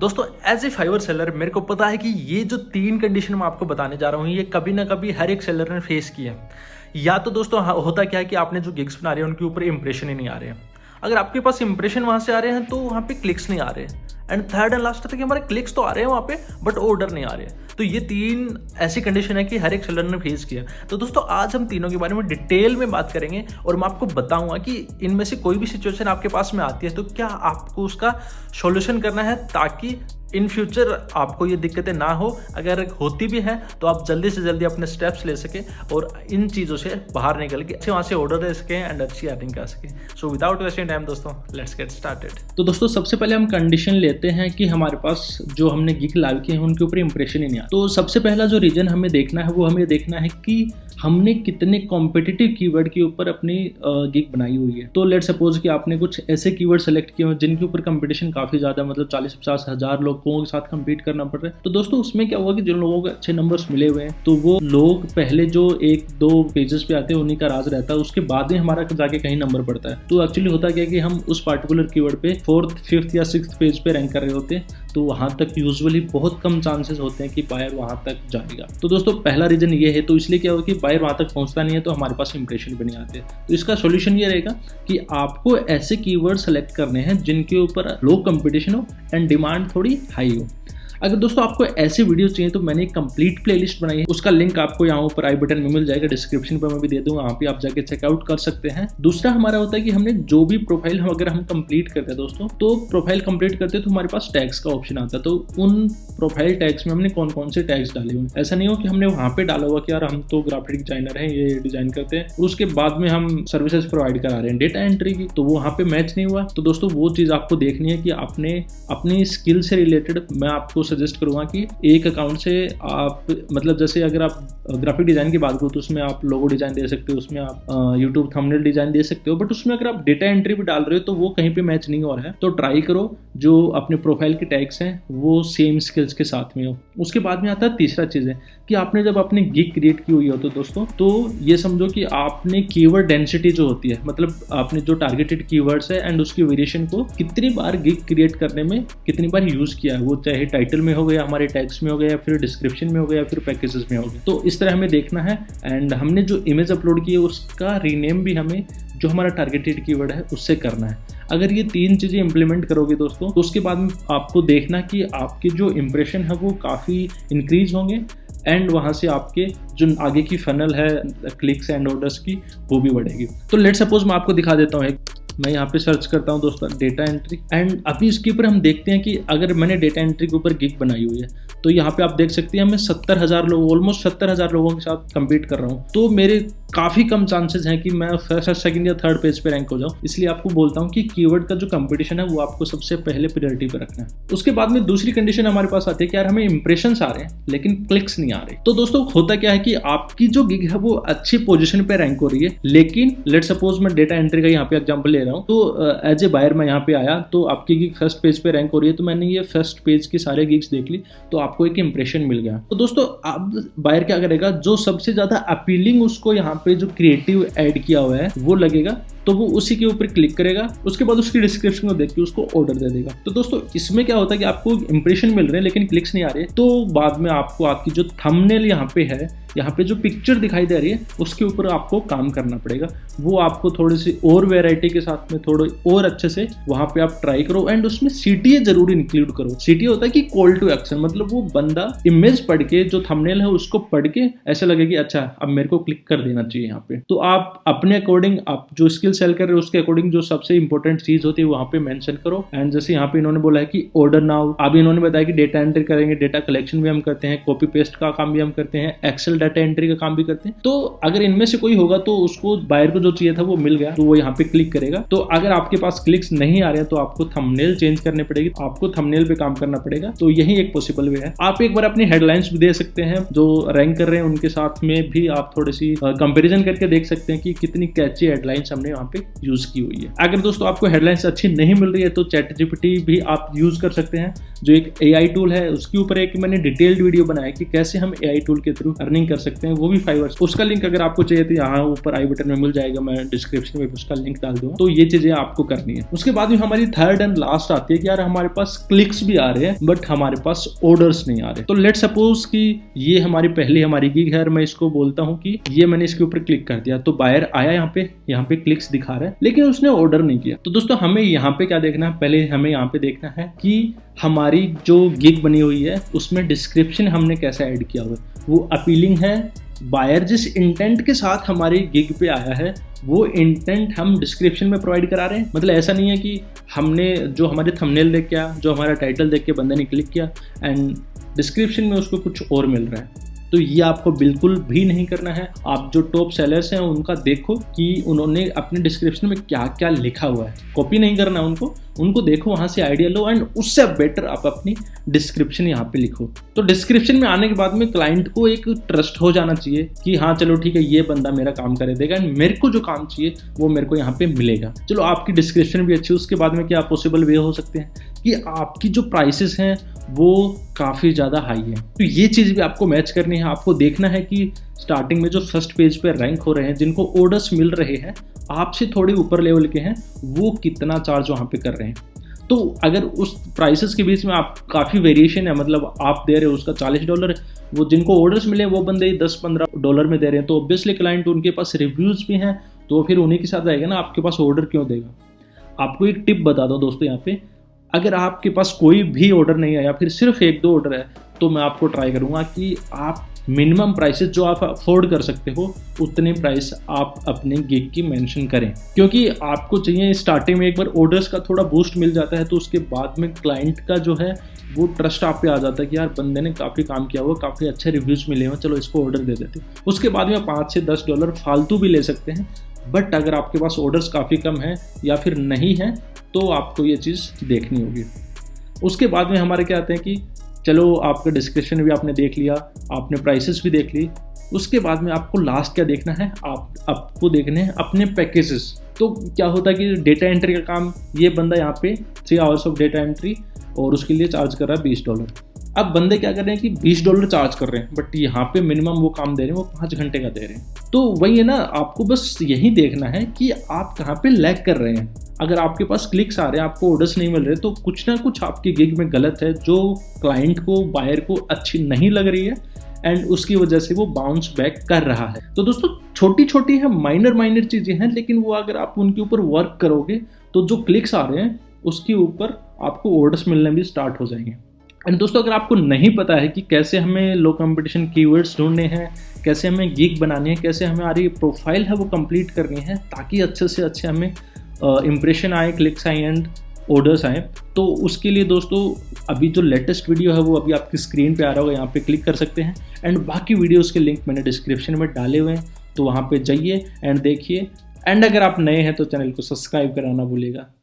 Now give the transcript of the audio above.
दोस्तों as a fibre seller मेरे को पता है कि ये जो 3 कंडीशन मैं आपको बताने जा रहा हूँ ये कभी ना कभी हर एक सेलर ने फेस किया है। या तो दोस्तों होता क्या है कि आपने जो गिग्स बना रहे हैं उनके ऊपर इंप्रेशन ही नहीं आ रहे हैं। अगर आपके पास इंप्रेशन वहाँ से आ रहे हैं तो वहाँ पे क्लिक्स नहीं आ रहे हैं। एंड थर्ड एंड लास्ट तक हमारे क्लिक्स तो आ रहे हैं वहाँ पे बट ऑर्डर नहीं आ रहे हैं। तो ये 3 ऐसी कंडीशन है कि हर एक सेलर ने फेस किया। तो दोस्तों आज हम तीनों के बारे में डिटेल में बात करेंगे और मैं आपको बताऊंगा कि इनमें से कोई भी सिचुएशन आपके पास में आती है तो क्या आपको उसका सॉल्यूशन करना है ताकि इन फ्यूचर आपको ये दिक्कतें ना हो। अगर होती भी हैं तो आप जल्दी से जल्दी अपने स्टेप्स ले सकें और इन चीज़ों से बाहर निकल के अच्छे वहाँ से ऑर्डर दे सकें एंड अच्छी अर्निंग कर सकें। सो विदाउट वेस्टिंग टाइम दोस्तों लेट्स गेट स्टार्टेड। तो दोस्तों सबसे पहले हम कंडीशन लेते हैं कि हमारे पास जो हमने गिग लाइव किए हैं उनके ऊपर इंप्रेशन ही नहीं आया। तो सबसे पहला जो रीजन हमें देखना है वो हमें देखना है कि हमने कितने कॉम्पिटिटिव कीवर्ड के ऊपर अपनी गिग बनाई हुई है। तो लेट सपोज कि आपने कुछ ऐसे कीवर्ड सेलेक्ट किए हो जिनके ऊपर कंपटीशन काफी ज्यादा, मतलब 40-50 हज़ार लोगों के साथ कंपीट करना पड़ रहा है। तो दोस्तों उसमें क्या हुआ कि जिन लोगों को अच्छे नंबर्स मिले हुए हैं तो वो लोग पहले जो 1-2 पेजेस पे आते हैं उन्हीं का राज रहता है, उसके बाद में हमारा जाके कहीं नंबर पड़ता है। तो एक्चुअली होता क्या है कि हम उस पार्टिकुलर कीवर्ड पे 4th, 5th या 6th पेज पे रैंक कर रहे होते हैं तो वहां तक यूजुअली बहुत कम चांसेस होते हैं कि बायर वहां तक जाएगा। तो दोस्तों पहला रीजन ये है। तो इसलिए क्या होगा कि बायर वहां तक पहुंचता नहीं है तो हमारे पास इंप्रेशन भी नहीं आते। तो इसका सॉल्यूशन ये रहेगा कि आपको ऐसे कीवर्ड सेलेक्ट करने हैं जिनके ऊपर लो कंपटीशन हो एंड डिमांड थोड़ी हाई हो। अगर दोस्तों आपको ऐसे वीडियोस चाहिए तो मैंने एक कंप्लीट प्लेलिस्ट बनाई है, उसका लिंक आपको यहाँ ऊपर आई बटन में मिल जाएगा, डिस्क्रिप्शन पर मैं भी दे दूंगा, वहाँ पे आप जाके चेकआउट कर सकते हैं। दूसरा हमारा होता है कि हमने जो भी प्रोफाइल अगर हम कंप्लीट करते हैं दोस्तों, तो प्रोफाइल कंप्लीट करते हैं तो हमारे पास टैग्स का ऑप्शन आता है। तो उन प्रोफाइल टैग्स में हमने कौन कौन से टैग्स डाले हुए हैं। ऐसा नहीं हो कि हमने वहाँ पे डाला हुआ कि यार हम तो ग्राफिक डिजाइनर हैं, ये डिजाइन करते हैं, उसके बाद में हम सर्विसेज प्रोवाइड करा रहे हैं डेटा एंट्री की, तो वो वहाँ पे मैच नहीं हुआ। तो दोस्तों वो चीज़ आपको देखनी है कि आपने अपनी स्किल से रिलेटेड, मैं आपको सजेस्ट करूँगा कि एक अकाउंट से आप, मतलब जैसे अगर आप ग्राफिक डिजाइन की बात करो तो उसमें आप लोगो डिजाइन दे सकते हो, उसमें आप यूट्यूब थंबनेल डिजाइन दे सकते हो, बट उसमें अगर आप डेटा एंट्री भी डाल रहे हो तो वो कहीं पे मैच नहीं हो रहा है। तो ट्राई करो जो अपने प्रोफाइल के टैग्स हैं वो सेम स्किल्स के साथ में हो। उसके बाद में आता है तीसरा चीज़ है कि आपने जब अपनी गिग क्रिएट की हुई हो तो दोस्तों, तो ये समझो कि आपने कीवर्ड डेंसिटी जो होती है, मतलब आपने जो टारगेटेड कीवर्ड्स है एंड उसकी वेरिएशन को कितनी बार गिग क्रिएट करने में कितनी बार यूज किया है, वो चाहे टाइटल में हो गया, हमारे टैग्स में हो गया, या फिर डिस्क्रिप्शन में हो गया, या फिर पैकेजेस में हो गया। तो इस तरह हमें देखना है। एंड हमने जो इमेज अपलोड की है उसका रीनेम भी हमें जो हमारा टारगेटेड कीवर्ड है उससे करना है। अगर ये 3 चीज़ें इंप्लीमेंट करोगे दोस्तों तो उसके बाद में आपको देखना कि आपके जो इंप्रेशन है वो काफ़ी इंक्रीज होंगे एंड वहाँ से आपके जो आगे की फनल है क्लिक्स एंड ऑर्डर्स की वो भी बढ़ेगी। तो लेट सपोज मैं आपको दिखा देता हूँ। मैं यहाँ पे सर्च करता हूँ दोस्तों डेटा एंट्री, एंड अभी इसके ऊपर हम देखते हैं कि अगर मैंने डेटा एंट्री के ऊपर गिग बनाई हुई है तो यहाँ पे आप देख सकते हैं मैं 70,000 लोग, ऑलमोस्ट 70,000 लोगों के साथ कंपीट कर रहा हूँ। तो मेरे काफ़ी कम चांसेस हैं कि मैं फर्स्ट, सेकंड या थर्ड पेज पे रैंक हो जाऊँ। इसलिए आपको बोलता हूँ कि कीवर्ड का जो कंपटीशन है वो आपको सबसे पहले प्रायोरिटी पे रखना है। उसके बाद में दूसरी कंडीशन हमारे पास आती है कि यार हमें इंप्रेशंस आ रहे हैं लेकिन क्लिक्स नहीं आ रहे। तो दोस्तों होता क्या है कि आपकी जो गिग है वो अच्छी पोजीशन पे रैंक हो रही है, लेकिन लेट सपोज मैं डेटा एंट्री का यहाँ पे एग्जांपल ले रहा हूँ। तो एज ए बायर मैं यहाँ पे आया तो आपकी गिग फर्स्ट पेज पे रैंक हो रही है, तो मैंने ये फर्स्ट पेज की सारे गिग्स देख ली तो आपको एक इंप्रेशन मिल गया। तो दोस्तों अब बायर क्या करेगा, जो सबसे ज्यादा अपीलिंग उसको यहाँ पे जो क्रिएटिव ऐड किया हुआ है वो लगेगा तो वो उसी के ऊपर क्लिक करेगा, उसके बाद उसकी डिस्क्रिप्शन को देख के उसको ऑर्डर दे देगा। तो दोस्तों इसमें क्या होता है कि आपको इंप्रेशन मिल रहे हैं लेकिन क्लिक्स नहीं आ रहे, तो बाद में आपको आपकी जो थंबनेल यहाँ पे है, यहाँ पे जो पिक्चर दिखाई दे रही है उसके ऊपर आपको काम करना पड़ेगा। वो आपको थोड़ी सी और वेराइटी के साथ में थोड़े और अच्छे से वहाँ पे आप ट्राई करो एंड उसमें CTA जरूर इंक्लूड करो। CTA होता है कि कॉल टू एक्शन, मतलब वो बंदा इमेज पढ़ के, जो थंबनेल है उसको पढ़ के ऐसा लगे कि अच्छा अब मेरे को क्लिक कर देना चाहिए यहाँ पे। तो आप अपने अकॉर्डिंग, आप जो स्किल सेल कर रहे हो उसके अकॉर्डिंग जो सबसे इंपॉर्टेंट चीज होती है वहाँ पे मेंशन करो। एंड जैसे यहाँ पे इन्होंने बोला है कि ऑर्डर नाउ, अभी इन्होंने बताया कि डेटा एंट्री करेंगे, डेटा कलेक्शन भी हम करते हैं, कॉपी पेस्ट का काम भी हम करते हैं, एक्सेल डाटा एंट्री का काम भी करते हैं। तो अगर इनमें से कोई होगा तो उसको बायर को जो चाहिए था वो मिल गया तो वो यहाँ पे क्लिक करेगा। तो अगर आपके पास क्लिक्स नहीं आ रहे हैं तो आपको थंबनेल चेंज करने पड़ेगी, आपको थंबनेल पे काम करना पड़ेगा। तो यही एक पॉसिबल वे है। आप एक बार अपनी हेडलाइंस भी दे सकते हैं, जो रैंक कर रहे हैं उनके साथ में भी आप थोड़ी सी कंपेरिजन करके देख सकते हैं कि कितनी कैची हेडलाइंस हमने वहाँ पे यूज की हुई है। अगर दोस्तों आपको हेडलाइंस अच्छी नहीं मिल रही है तो ChatGPT भी आप यूज कर सकते हैं, जो एक AI टूल है। उसके ऊपर एक मैंने डिटेल्ड वीडियो बनाया कि कैसे हम AI टूल के थ्रू अर्निंग कर सकते हैं, वो भी फाइवर। उसका लिंक अगर आपको चाहिए तो यहाँ ऊपर आई बटन में मिल जाएगा, मैं डिस्क्रिप्शन में उसका लिंक डाल दूंगा। तो ये चीजें आपको करनी है। उसके बाद में हमारी थर्ड एंड लास्ट आती है कि यार हमारे पास क्लिक्स भी आ रहे हैं बट हमारे पास ऑर्डर्स नहीं आ रहे। तो लेट सपोज कि ये हमारी पहली हमारी गिग है, मैं इसको बोलता हूँ कि ये मैंने इसके ऊपर क्लिक कर दिया, तो बायर आया, यहाँ पे क्लिक्स दिखा रहा है लेकिन उसने ऑर्डर नहीं किया। तो दोस्तों हमें यहाँ पे क्या देखना है, पहले हमें यहाँ पे देखना है कि हमारी जो गिग बनी हुई है उसमें डिस्क्रिप्शन हमने कैसा ऐड किया हुआ है, वो अपीलिंग है। बायर जिस इंटेंट के साथ हमारी गिग पे आया है वो इंटेंट हम डिस्क्रिप्शन में प्रोवाइड करा रहे हैं। मतलब ऐसा नहीं है कि हमने जो हमारे थंबनेल देख के, जो हमारा टाइटल देख के बंदे ने क्लिक किया एंड डिस्क्रिप्शन में उसको कुछ और मिल रहा है। तो ये आपको बिल्कुल भी नहीं करना है। आप जो टॉप सेलर्स हैं उनका देखो कि उन्होंने अपने डिस्क्रिप्शन में क्या क्या लिखा हुआ है, कॉपी नहीं करना है उनको देखो, वहाँ से आइडिया लो एंड उससे बेटर आप अपनी डिस्क्रिप्शन यहाँ पे लिखो। तो डिस्क्रिप्शन में आने के बाद में क्लाइंट को एक ट्रस्ट हो जाना चाहिए कि हाँ चलो ठीक है, ये बंदा मेरा काम कर देगा एंड मेरे को जो काम चाहिए वो मेरे को यहाँ पे मिलेगा। चलो आपकी डिस्क्रिप्शन भी अच्छी, उसके बाद में क्या पॉसिबल वे हो सकते हैं कि आपकी जो प्राइसेस हैं वो काफ़ी ज़्यादा हाई है। तो ये चीज़ भी आपको मैच करनी है। आपको देखना है कि स्टार्टिंग में जो फर्स्ट पेज पे रैंक हो रहे हैं, जिनको ऑर्डर्स मिल रहे हैं, आपसे थोड़े ऊपर लेवल के हैं, वो कितना चार्ज वहाँ पे कर रहे हैं। तो अगर उस प्राइसेस के बीच में आप काफ़ी वेरिएशन है, मतलब आप दे रहे हो उसका $40, वो जिनको ऑर्डर्स मिले वो बंदे $10-15 में दे रहे हैं, तो ऑब्वियसली क्लाइंट उनके पास रिव्यूज़ भी हैं, तो फिर उन्हीं के साथ आएगा ना, आपके पास ऑर्डर क्यों देगा। आपको एक टिप बता दो दोस्तों यहाँ पे, अगर आपके पास कोई भी ऑर्डर नहीं है या फिर सिर्फ 1-2 ऑर्डर है, तो मैं आपको ट्राई करूँगा कि आप मिनिमम प्राइसेस जो आप अफोर्ड कर सकते हो उतने प्राइस आप अपने गिग की मेंशन करें, क्योंकि आपको चाहिए स्टार्टिंग में एक बार ऑर्डर्स का थोड़ा बूस्ट मिल जाता है, तो उसके बाद में क्लाइंट का जो है वो ट्रस्ट आप पे आ जाता है कि यार बंदे ने काफ़ी काम किया हुआ, काफ़ी अच्छे रिव्यूज़ मिले हुए, चलो इसको ऑर्डर दे देते। उसके बाद में $5 से $10 फालतू भी ले सकते हैं, बट अगर आपके पास ऑर्डर्स काफ़ी कम है या फिर नहीं है तो आपको ये चीज़ देखनी होगी। उसके बाद में हमारे क्या आते हैं कि चलो आपका डिस्क्रिप्शन भी आपने देख लिया, आपने प्राइसेस भी देख ली, उसके बाद में आपको लास्ट क्या देखना है, आपको देखने हैं अपने पैकेजेस। तो क्या होता है कि डेटा एंट्री का काम ये बंदा यहाँ पे 3 आवर्स ऑफ डेटा एंट्री और उसके लिए चार्ज कर रहा है $20। अब बंदे क्या कर रहे हैं कि $20 चार्ज कर रहे हैं, बट यहाँ पे मिनिमम वो काम दे रहे हैं वो 5 घंटे का दे रहे हैं। तो वही है ना, आपको बस यही देखना है कि आप कहाँ पे लैग कर रहे हैं। अगर आपके पास क्लिक्स आ रहे हैं, आपको ऑर्डर्स नहीं मिल रहे, तो कुछ ना कुछ आपकी गिग में गलत है, जो क्लाइंट को, बायर को अच्छी नहीं लग रही है एंड उसकी वजह से वो बाउंस बैक कर रहा है। तो दोस्तों छोटी छोटी है, माइनर चीज़ें हैं, लेकिन वो अगर आप उनके ऊपर वर्क करोगे तो जो क्लिक्स आ रहे हैं उसके ऊपर आपको ऑर्डर्स मिलने भी स्टार्ट हो जाएंगे। एंड दोस्तों अगर आपको नहीं पता है कि कैसे हमें लो कंपटीशन कीवर्ड्स ढूंढने हैं, कैसे हमें गिग बनानी है, कैसे हमारी प्रोफाइल है वो कंप्लीट करनी है ताकि अच्छे से अच्छे हमें इम्प्रेशन आए, क्लिक्स आए एंड ऑर्डर्स आए, तो उसके लिए दोस्तों अभी जो लेटेस्ट वीडियो है वो अभी आपकी स्क्रीन पे आ रहा होगा, यहाँ पे क्लिक कर सकते हैं एंड बाकी वीडियोस के लिंक मैंने डिस्क्रिप्शन में डाले हुए हैं, तो वहाँ पे जाइए एंड देखिए। एंड अगर आप नए हैं तो चैनल को सब्सक्राइब कराना भूलिएगा।